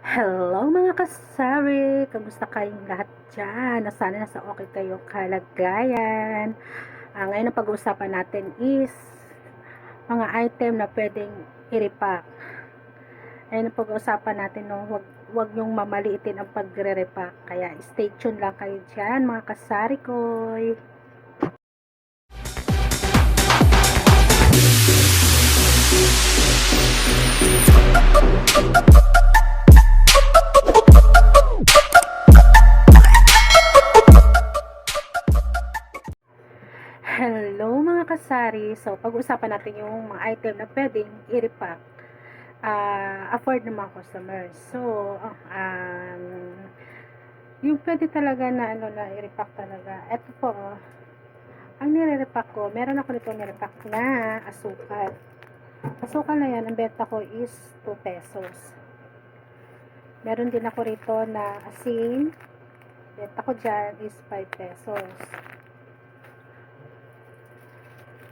Hello mga kasari! Kamusta kayong lahat dyan? Sana nasa okay kayong kalagayan. Ngayon ang pag-uusapan natin is mga item na pwedeng i-repack. Ngayon ang pag-uusapan natin, no, wag yung mamaliitin ang pagre-repack. Kaya stay tuned lang kayo dyan mga kasari ko. Hello mga kasari! So, pag-uusapan natin yung mga item na pwedeng i-repack. Afford ng mga customers. So, yung pwede talaga na i-repack talaga. Ito po, ang nire-repack ko, meron ako nito nire-repack na asukal. Asukal na yan, ang benta ko is 2 pesos. Meron din ako rito na asin. Benta ko dyan is 5 pesos.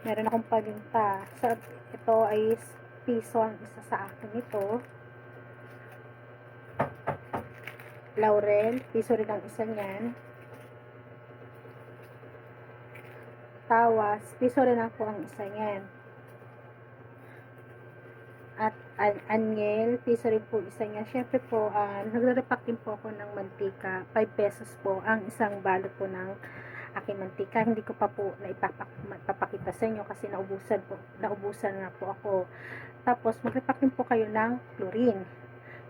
Meron akong paminta. So, ito ay piso ang isa sa akin ito. Laurel, piso rin ang isa niyan. Tawas, piso rin ako ang isa niyan. At anyel, piso rin po isa niya. Syempre po, nagre-repack din po ako ng mantika. 5 pesos po ang isang balot po ng aking mantika. Hindi ko pa po naipapakita sa inyo kasi naubusan na po ako. Tapos, mag-repack din po kayo ng chlorine.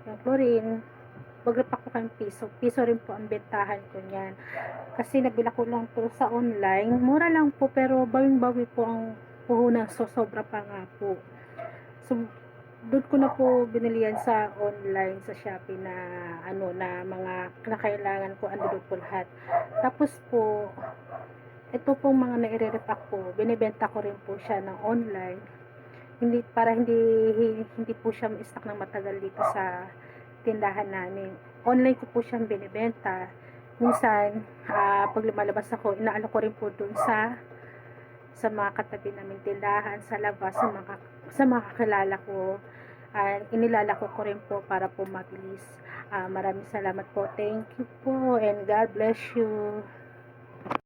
Yung chlorine, mag-repack po kayong piso. Piso rin po ang bentahan ko niyan. Kasi nabila ko lang po sa online. Mura lang po, pero bawing-bawi po ang puhunan. So, sobra pa nga po. So, doon ko na po binili yan sa online, sa Shopee na na mga kinakailangan ko, ando doon po lahat. Tapos po, ito pong mga nai-repack po, binibenta ko rin po siya ng online. Hindi po siya ma-stock ng matagal dito sa tindahan namin. Online ko po siyang binibenta. Minsan, pag lumalabas ako, inaalo ko rin po doon sa mga katabi namin tindahan, sa labas, sa mga kakilala ko. Inilalako ko rin po para po mabilis. Maraming salamat po. Thank you po and God bless you.